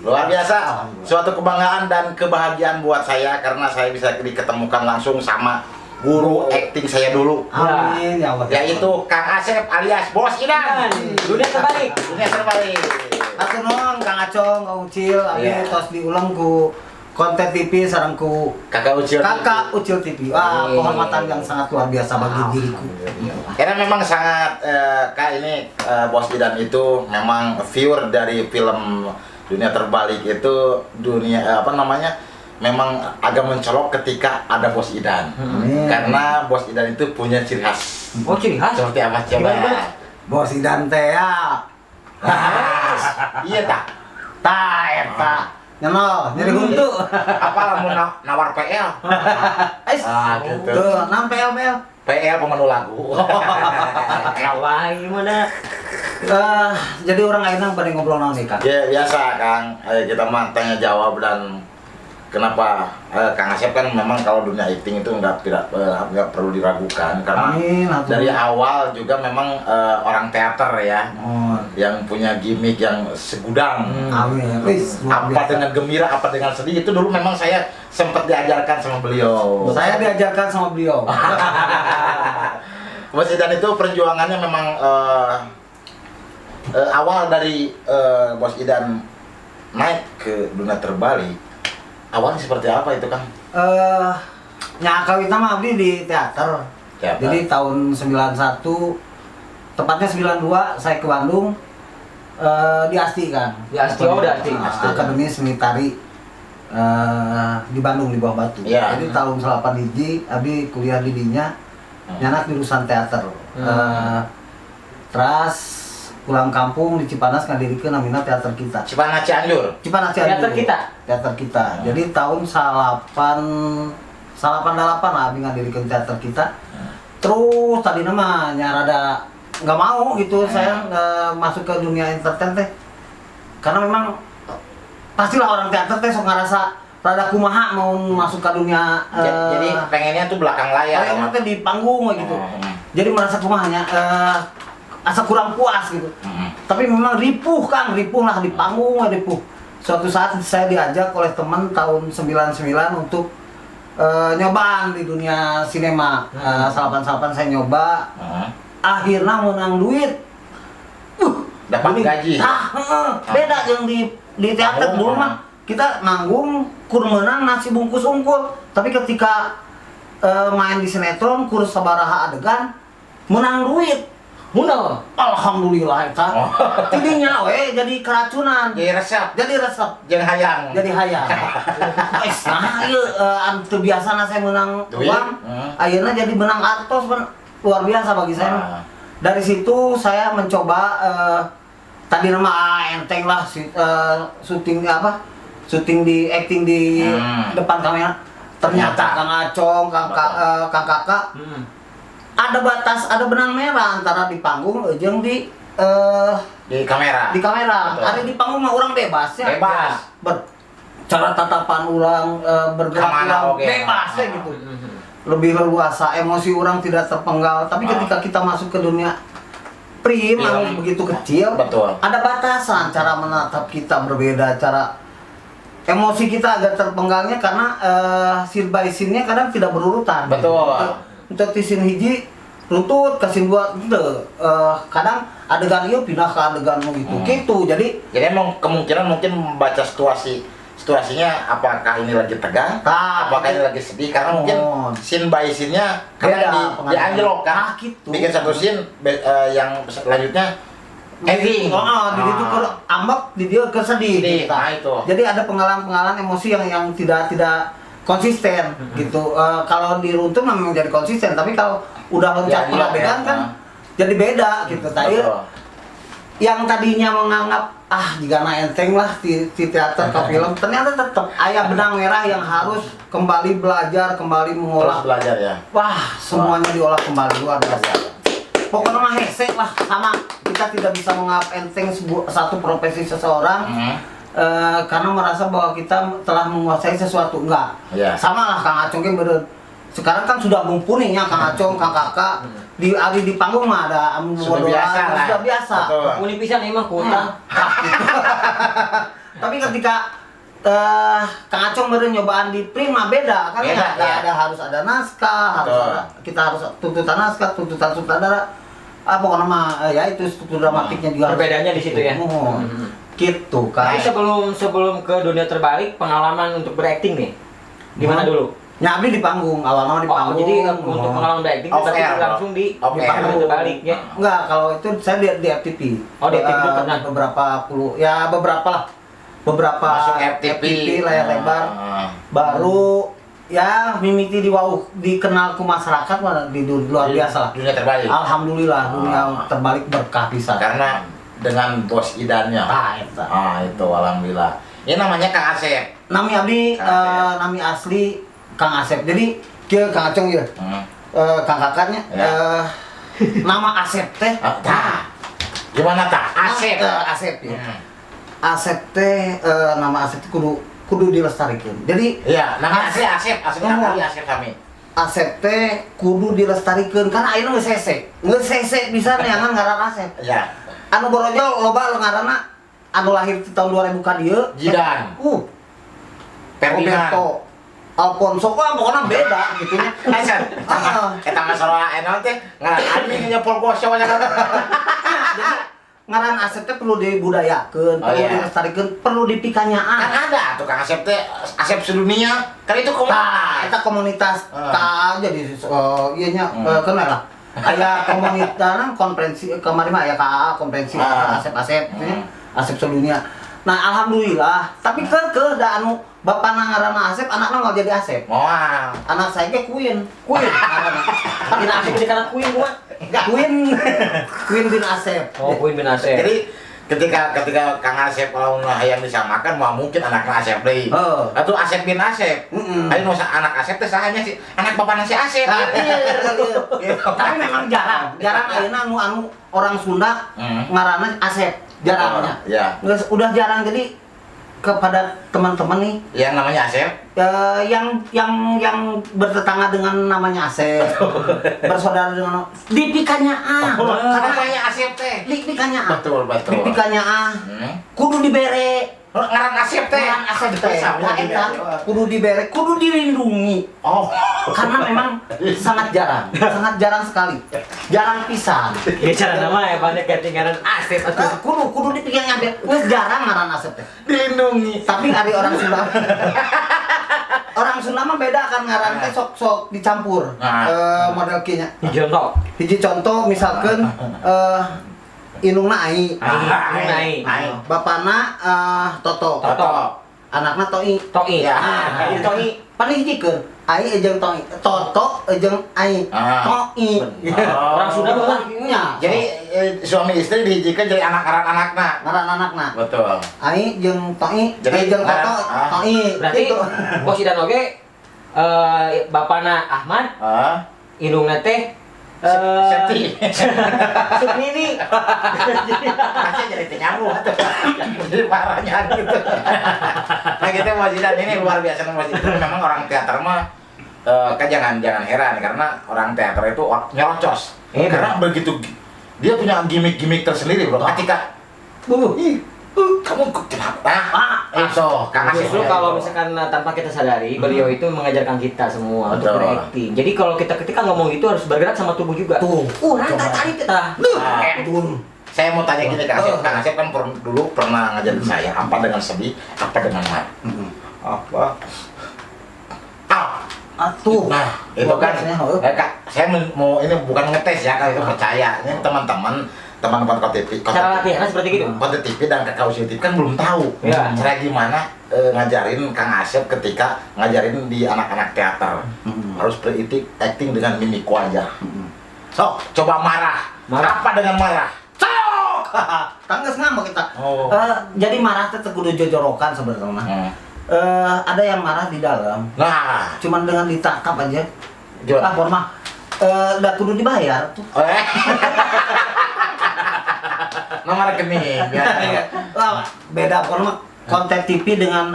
Luar biasa, suatu kebanggaan dan kebahagiaan buat saya karena saya bisa diketemukan langsung sama guru acting saya dulu. Amin ya Allah. Yaitu Kang Asep alias Bos Idan. Dunia terbalik. Dunia terbalik. Atur nuhun Kang Acong, Kang Ucil, abi tos diulang ku konten TV sareng ku Kakak Ucil. Kakak Ucil TV. Wah, kehormatan yang sangat luar biasa bagi diriku. Karena memang sangat Kak ini Bos Idan itu memang viewer dari film Dunia Terbalik itu dunia apa namanya? Memang agak mencolok ketika ada Bos Idan. Karena Bos Idan itu punya ciri khas. Oh, ciri khas. Seperti apa coba? Bos Idan teh ya. Iya tak? Ta eta. Nyenol, jadi huntu. Apa mau nawar PL? Ais. Gitu. Tuh, nampel PL. PL pemandu lagu. Wah, gimana? Jadi orang ayeuna pada ngobrol naon nih, Kang? Ya biasa Kang, kita mah tanya jawab dan kenapa Kang Asep kan memang kalau dunia acting itu nggak perlu diragukan karena dari awal juga memang orang teater ya yang punya gimmick yang segudang. Amin. Apa dengan gembira, apa dengan sedih itu dulu memang saya sempat diajarkan sama beliau. Saya diajarkan sama beliau. Bos Idan itu perjuangannya memang awal dari Bos Idan naik ke Dunia Terbalik. Awalnya seperti apa itu Kang? Nya kawitna mah abdi di teater. Jadi tahun 91 tepatnya 92 saya ke Bandung di ASTI kan. Di ASTI, oh di ASTI. Akademi Seni Tari di Bandung di Bawah Batu. Ya. Jadi tahun 8 hiji abdi kuliah di dinya. Nyanak jurusan teater. Terus pulang kampung di Cipanas ngadirikeun namina teater kita. Cipanas Cianjur. Cipanas Cianjur. Teater kita. Teater kita. Jadi tahun 88 lah abdi ngadirikeun teater kita. Terus tadi nama rada nggak mau gitu saya masuk ke dunia entertain teh. Karena memang pastilah orang teater teh sok ngarasa rada kumaha mau masuk ke dunia Jadi pengennya tuh belakang layar. kayaknya teh di panggung gitu. Jadi merasa kumahanya asa kurang puas gitu. Tapi memang ripuh Kang, ripuh lah di panggung, ripuh. Suatu saat saya diajak oleh teman tahun 99 untuk nyobaan di dunia sinema. Salapan-salapan saya nyoba. Akhirnya menang duit. Dapat gaji. Beda yang di teater dulu mah kita nanggung kur menang nasi bungkus unggul. Tapi ketika main di sinetron kur sabaraha adegan menang duit. Munal. Alhamdulillah eta. Tidinya we jadi keracunan. Jadi resep. Jeung hayang. Jadi hayang. Wes nah ieu anu biasana saya menang uang, ayeuna jadi menang artos luar biasa bagi saya. Dari situ saya mencoba tadi nama enteng lah syuting apa? Syuting di acting di depan kamera. Ternyata Kang Acong, Kang Kakak ada batas, ada benang merah antara di panggung jeung di kamera. Di kamera. Ada di panggung mah orang bebas ya. Bebas. Cara tatapan orang bergerak orang bebas ya gitu. Lebih leluasa, emosi orang tidak terpenggal. Tapi ketika kita masuk ke dunia prim yang begitu kecil, ada batasan cara menatap kita berbeda, cara emosi kita agak terpenggalnya karena scene by scene-nya kadang tidak berurutan. Betul. Untuk di scene hiji lutut kasih buat kadang adegan ieu pindah ke adegan gitu. Gitu. Jadi emang kemungkinan mungkin membaca situasinya apakah ini lagi tegang, apakah ini lagi sedih karena mungkin scene by scene-nya kadang dianjlok kan. Gitu. Bikin satu scene yang selanjutnya ending. Di situ keur ambek di dia keur sedih. Gitu. Nah, itu. Jadi ada pengalaman-pengalaman emosi yang tidak konsisten gitu. Kalau di runtun memang jadi konsisten, tapi kalau udah loncat adegan kan jadi beda gitu. Tadi yang tadinya menganggap jika enteng lah di teater ke film, ternyata tetap aya benang merah yang harus kembali belajar, kembali mengolah. Terus belajar ya. Wah, semuanya diolah kembali luar biasa. Pokoknya mah hesek lah sama. Kita tidak bisa menganggap enteng satu profesi seseorang. Karena merasa bahwa kita telah menguasai sesuatu, enggak. Sama lah Kang Acong kan sekarang kan sudah mumpuni ya Kang Acong, Kang Kakak di panggung mah ada sudah biasa. Mumpuni pisan emang kuota. Tapi ketika Kang Acong meureun nyobaan di print mah beda kan Beda, ya. iya. Harus ada naskah, kita harus tuntutan naskah, tuntutan sutradara. Pokoknya mah ya itu struktur dramatiknya juga. Perbedaannya di situ ya. Gitu kan. Tapi sebelum ke dunia terbalik, pengalaman untuk berakting nih, gimana dulu? Nyabdi di panggung, awal-awal di panggung. Jadi untuk pengalaman berakting Off berarti air, langsung di off air. panggung terbalik ya. Enggak, kalau itu saya di FTV. Oh, di FTV pernah? Beberapa lah. Beberapa Masuk FTV layar lebar. Baru ya mimiti dikenal ke masyarakat mah di luar biasa lah. Dunia terbalik. Alhamdulillah dunia terbalik berkah pisan. Karena dengan bos idannya. Eta. Itu alhamdulillah. Ini namanya Kang Asep. Nami abdi nami asli Kang Asep. Jadi kieu Kang Acong ya. Kang kakaknya Ya. nama Asep teh. Gimana tah? Asep. Asep ya. Asep teh nama Asep teh kudu dilestarikeun. Jadi Iya, nama asli Asep, aslinya Asep kami. Asep teh kudu dilestarikeun karena ayeuna geus sesek. Geus sesek bisa neangan ngaran Asep. Iya. Anu borojol loba ngaranna anu lahir di tahun 2000 ka dieu. Jidan. Ferdinand. Roberto. Alfonso pokoknya beda gitu nya. Hasan. Eta masalah enak teh ngaran anjing nya pol gosyo nya kan. Jadi ngaran Asep teh perlu dibudayakeun, perlu dilestarikeun, perlu dipikanyaan. Kan ada tuh Kang Asep teh, Asep sedunia. Kan itu komunitas. Eta komunitas aja di ieu nya kenal lah. Aya komunitas konferensi kemarin mah aya KA konferensi Asep sedunia. Nah alhamdulillah, tapi keukeut da anu bapana ngaranna Asep, anakna nggak jadi Asep. Wah. Anak saya ge Queen ngaranna. Tidak asik jadi karena Queen gua. Queen bin Asep. Oh, Queen bin Asep. Jadi ketika Kang Asep kalau hayang disamakan mah mungkin anaknya Asep deui. Atuh Asep bin Asep. Ayo nu anak Asep teh sahanya sih anak bapana si Asep. Tapi memang jarang ayeuna anu orang Sunda ngaranna Asep. Jarangnya. Ya. Udah jarang jadi kepada teman-teman nih Yang namanya Asep. yang bertetangga dengan namanya Asep, bersaudara dengan dipikanya Karena namanya Asep teh. dipikanya Betul. dipikanya kudu dibere Ngaran Asep teh. ngaran Asep teh kudu dibere kudu dilindungi karena memang sangat jarang sekali jarang pisan Ya cara nama ya banyak ganti-ganti Asep atuh. kudu dipikanya geus jarang ngaran Asep teh Dilindungi. tapi hari orang Sunda orang Sunda mah beda kan ngaran teh sok dicampur model kieu nya Contoh. hiji contoh misalkan inungna Ai Ai. bapana Toto anakna Toi Toi. Ya. Jadi Toi. pan hijikeun Ai jeung Toi Toto jeung Ai Toi Orang Sunda bukan. nya Jadi suami istri dihijikan jadi anak-anakna. ngaran anakna Betul. Ai jeung Toi Jadi, jeung Toto Toi Berarti gitu. Bos Idan oge bapana Ahmad, indungna teh Seti. Sukmini. Masih jadi nyambung atuh. Jadi parahnya gitu. Nah gitu Mas Zidan ini luar biasa Mas Zidan. Memang orang teater mah kan jangan heran karena orang teater itu nyerocos. Karena begitu dia punya gimmick-gimmick tersendiri bro. Ketika kamu kenapa? Itu Kang Asep. Justru kalau misalkan tanpa kita sadari, beliau itu mengajarkan kita semua untuk Betul. berakting. Jadi kalau kita ketika ngomong itu harus bergerak sama tubuh juga. Orang tarik kita. Saya mau tanya gini Kang Asep. Kang Asep kan dulu pernah ngajarin saya apa dengan sedih, apa dengan marah. Apa? Atuh. Nah, itu kan Kak, saya mau ini bukan ngetes ya kalau itu percaya. Ini teman-teman KTP. Cara latihannya seperti gitu. KTP dan Kakao TV kan belum tahu Ya. cara gimana ngajarin Kang Asep ketika ngajarin di anak-anak teater. Harus acting dengan mimik wajah. So, coba marah. Apa dengan marah? Cok! Tangges ngambek kita. Jadi marah teh kudu jojorokan sebenarnya. Ada yang marah di dalam. Nah, Cuman dengan ditangkap aja. Jual. Mah. Udah kudu dibayar tuh. Nomor rekening. Wah, beda pokoknya konten TV dengan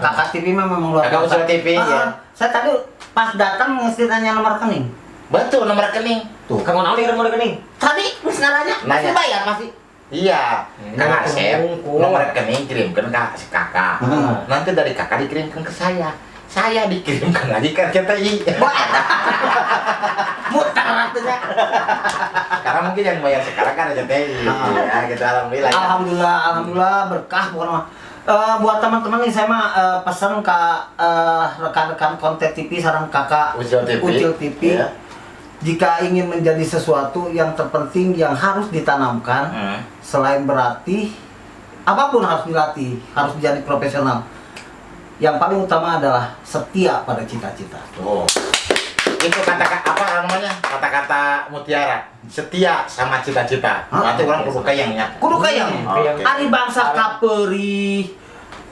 kakak TV memang luar Kakak usul TV ya. Saya tadi pas datang mesti tanya nomor rekening. Betul, nomor rekening. Tuh. Kamu naon di nomor rekening? Tadi geus nanya, masih Nanya. bayar masih. Iya, Kang Asep Bungkus. nomor rekening kirimkan ke si kakak. Nanti dari kakak dikirimkan ke saya dikirimkan lagi ke RCTI. Muter ratunya. Karena mungkin yang bayar sekarang kan RCTI. Ya, gitu alhamdulillah. Alhamdulillah berkah bukan mah. Buat teman-teman nih saya mah pesan ke rekan-rekan konten TV sareng kakak Ucil TV. Ucil TV. Ya. Jika ingin menjadi sesuatu yang terpenting yang harus ditanamkan selain berlatih, apapun harus dilatih, harus menjadi profesional. Yang paling utama adalah setia pada cita-cita. Oh. Itu apa namanya? Kata-kata mutiara. Setia sama cita-cita. Nanti orang kudu kayangnya. Kudu kayang. Oke. Ari bangsa kaperi,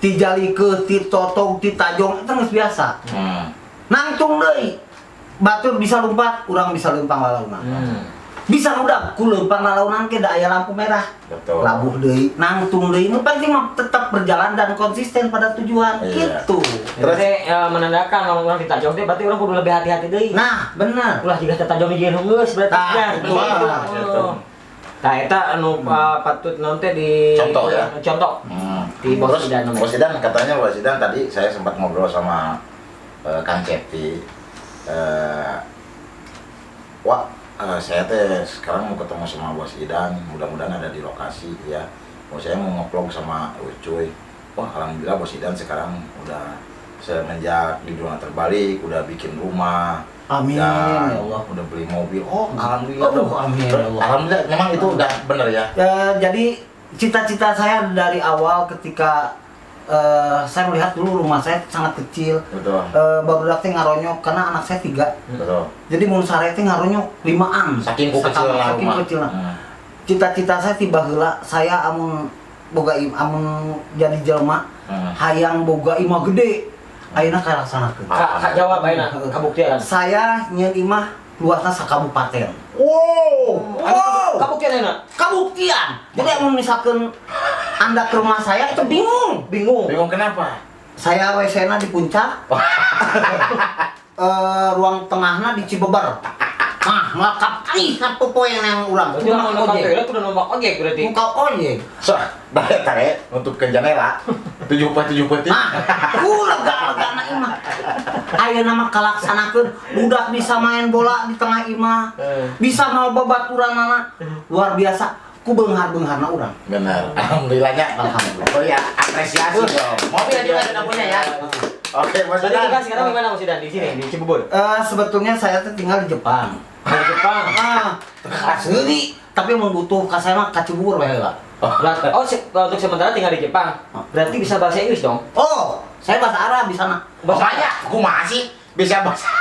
ti jalikeun, ti totong, ti tajong itu geus biasa. Nangtung deui. Batur bisa lompat, urang bisa lempang lalaunan. Bisa udah ku lempang lalaunan ke da aya lampu merah. Betul. Labuh deui, nangtung deui. Nu penting mah tetap berjalan dan konsisten pada tujuan. Iya. Gitu. Berarti menandakan kalau orang ditajong teh berarti orang kudu lebih hati-hati deui. Nah, bener. Ulah jika ditajong di geus berarti Tah, nya. betul. Tah eta anu patut naon teh di Contoh ya. Contoh. Di Bos Terus Idan namanya. Bos Idan katanya Bos Idan tadi saya sempat ngobrol sama Kang Cepi. Saya teh sekarang mau ketemu sama Bos Idan, mudah-mudahan ada di lokasi ya. Saya mau nge-vlog sama Ucuy. Wah, alhamdulillah Bos Idan sekarang udah semenjak di dunia terbalik, udah bikin rumah. Amin dan ya Allah. udah beli mobil. Oh, alhamdulillah. Amin ya Allah. Alhamdulillah, memang itu udah bener ya. Jadi cita-cita saya dari awal ketika saya melihat dulu rumah saya sangat kecil. Betul. Baru teh ngaronyok karena anak saya 3. Betul. Jadi mun sare teh ngaronyok 5an. Saking kecil lah Saking rumah. kecil. Cita-cita saya tiba heula saya amun amun jadi jelema hayang boga imah gede. Ayeuna kalaksanakeun. Kak jawab ayeuna kabuktian. Saya nyeun imah luasna sakabupaten. Wow. Kabuktian ayeuna. Kabuktian. Jadi amun misalkan Anda ke rumah saya itu bingung. Bingung kenapa? Saya WC-na di puncak. Ruang tengahna di Cibeber. Nah, melakap satu poin yang ulang. Berarti lamun nembak toilet kudu nembak ojek berarti. Muka ojek. So, dari tare nutupkeun jendela. 7 peti. Nah, lega anak imah. Ayeuna mah kalaksanakeun budak bisa main bola di tengah imah. Bisa mau babaturanana. Luar biasa. Ku beunghar-beungharna urang. Benar. Alhamdulillahnya. Alhamdulillah. Oh ya, apresiasi dong. Mobil juga sudah punya ya. Oke, Mas Berarti Idan. kita sekarang di mana Mas Idan? Di sini, di Cibubur. Sebetulnya saya tuh tinggal di Jepang. Di Jepang. Asli, tapi membutuh saya mah ka Cibubur bae lah. Oh, untuk sementara tinggal di Jepang. Berarti bisa bahasa Inggris dong? Oh, saya bahasa Arab di sana. Banyak, aku masih bisa bahasa.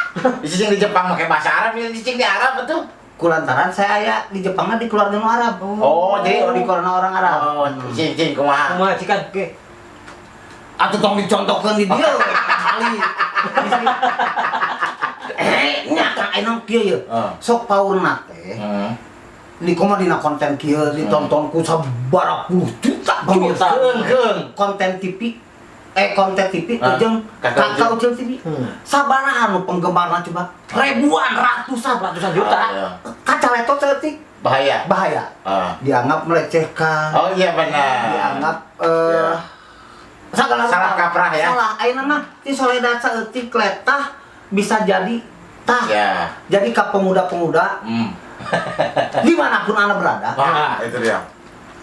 Dicicing di Jepang pakai bahasa Arab, bisa dicicing di Arab betul. Kulantaran saya aya di Jepangnya di keluarga nu Arab. Oh, jadi di keluarga orang Arab. Oh, cicing kumaha. Kumaha cikan? Oke. Atuh tong dicontohkeun di dieu kali. Nya Kang Enong kieu ye. Sok paurna teh. Di komodina konten kieu ditonton ku sabaraha puluh juta pemirsa. Keung. Konten TV konten TV jeung Kakak Kakak Ucil TV. Sabaraha anu penggemarna coba? Ribuan, ratusan juta. Kaca letot seeutik Bahaya. bahaya. Dianggap melecehkan. Oh iya benar. Dianggap Salah kaprah ya. Salah. Ayeuna mah ti soledad saeutik letah bisa jadi tah. Ya. Jadi ka pemuda-pemuda dimanapun Anda berada, Itu dia.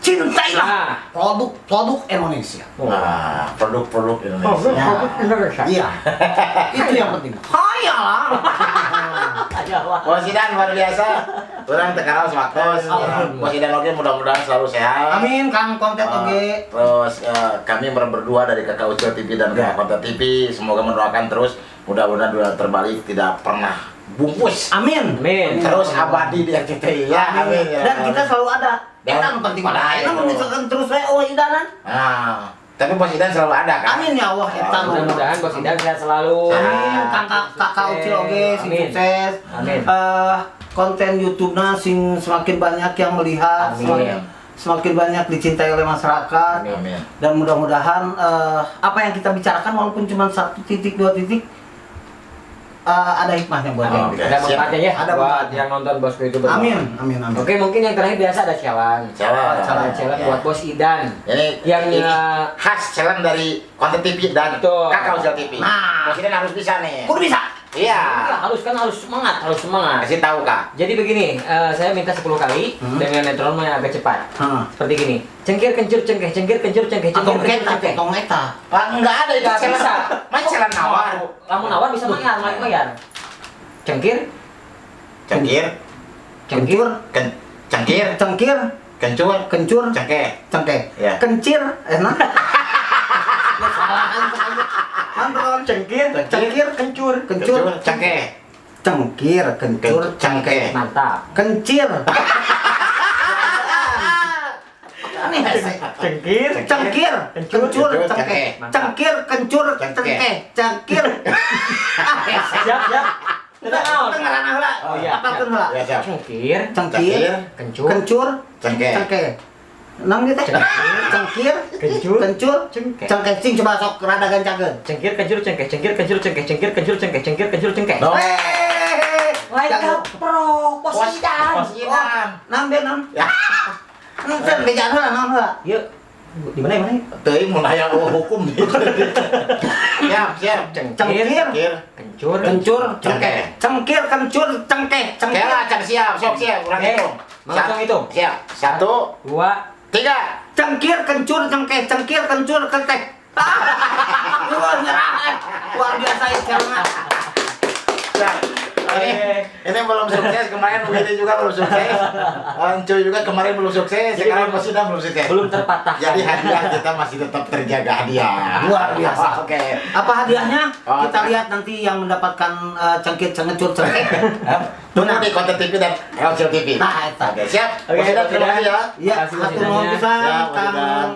cintailah produk Indonesia. Produk-produk Indonesia. Indonesia. Iya. Itu yang penting. Hayalah. Bos Idan luar biasa. Orang tekarau semakus. Bos Idan oke mudah-mudahan selalu sehat. Amin Kang konten oge. Terus kami berdua dari Kakak Ucil TV dan Kakak Konten TV semoga mendoakan terus mudah-mudahan dunia terbalik tidak pernah bungkus. Amin. Amin. Terus abadi di RCTI ya. Amin ya. Dan kita selalu ada. Kita penting pada ayeuna mun misalkan terus we idanan. Nah, tapi Bos Idan selalu ada kan? Amin ya Allah eta Mudah-mudahan Bos Idan sehat selalu. Amin, kakak Ucil oge sing Amin. sukses. Amin. Konten YouTube-na sing semakin banyak yang melihat, Amin. semakin banyak dicintai oleh masyarakat. Amin. Dan mudah-mudahan apa yang kita bicarakan walaupun cuma 1 titik 2 titik ada hikmahnya buat Oh, yang oke. Ada Siap. manfaatnya ya Ada buat manfaatnya. yang nonton Bosku YouTuber. Amin, amin, amin. Oke, mungkin yang terakhir biasa ada challenge. Challenge. Challenge Ya. buat Bos Idan. Ini Yang, ini uh, khas challenge dari konten TV dan Betul. Kakak Usil TV. Nah. Bos Idan harus bisa nih. Kudu bisa. Iya, Iya. harus semangat, harus semangat. Kasih tahu Kak. Jadi begini, saya minta 10 kali dengan metronom yang agak cepat. Seperti gini. Cengkir kencur cengkeh, cengkir kencur cengkeh, cengkir Atau kencur eta, cengkeh. potong eta. Enggak ada itu Nggak challenge. bisa. Main challenge nawar. Kamu nawar bisa bayar. Cengkir, Cengkir, Kencur, cengkir, cengkir, kencur, kencur, cengkeh. cengkeh. Ya. Kencir, enak. Cengkir, cengkir, kencur, kencur, cengkeh. cengkir, kencur, Cengkeh. mantap. kencir. Aneh, Cengkir, cengkir, kencur, kencur, cengkeh, cengkeh. cengkir, kencur, Cengkeh. cengkeh, cengkir. siap, siap. Kita naon? Dengeran heula. Oh, iya. Apalkeun heula. Ya siap. Cengkir, Cengkir, kencur, kencur, Cengkeh. cengkeh. Nang gitu. Cengkir, kencur, kencur, cengkeh. cengkeh. Cing coba sok rada gancakeun. Cengkir, kencur, cengkeh, cengkir, kencur, cengkeh, cengkir, kencur, cengkeh, cengkir, kencur, cengkeh. No. Wake pro, Bos Idan. Bos Idan. Nambe non. Ya. Nang bejaan heula naon heula. Yuk, di mana, di mana? Teuing mun aya hukum. Siap, siap. Cengkir, Cengkir. kencur, Kencur, Cengkeh. cengkir, kencur, cengkeh, cengkeh. Kela can siap, sok siap, urang Oke. hitung. Langsung hitung. Siap. 1, 2, 3. Cengkir, kencur, cengkeh, cengkir, kencur, cengkeh. Luar biasa istilahnya. Ini belum sukses, kemarin Willy juga belum sukses. Cuy juga kemarin belum sukses, sekarang Bos Idan belum sukses. belum terpatahkan. Jadi hadiah kita masih tetap terjaga hadiah. Luar biasa. Oke. Apa hadiahnya? Oh, Kita lihat nanti yang mendapatkan cengkir, cengecur, cengkeh. Tunggu di konten TV dan LCL TV. Nah, eta. Oke, siap. Oke, Bos Idan Bos terima Idan. kasih ya. Iya, Makasih, Mas satu Idan, nuhun ya. pisan Ya, Mas Kang Idan.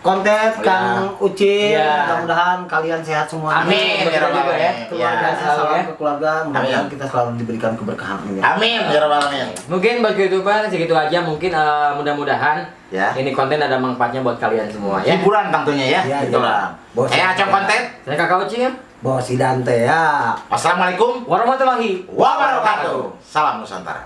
Kontes, Kang Ucil. Iya. Mudah-mudahan kalian sehat semua. Amin, ya Rabbal Alamin. ya. Keluarga Ya. salam ya. ke keluarga. Mudah-mudahan Amin. kita selalu diberikan keberkahan. Amin. Amin, ya Rabbal Alamin. Mungkin buat YouTuber segitu aja, mungkin mudah-mudahan Ya. ini konten ada manfaatnya buat kalian semua ya. Hiburan tentunya ya. Iya, Hiburan. Bos. Acong konten. Saya Kakak Ucil. Bos Idan teh ya. Wassalamualaikum Warahmatullahi wabarakatuh. Salam Nusantara.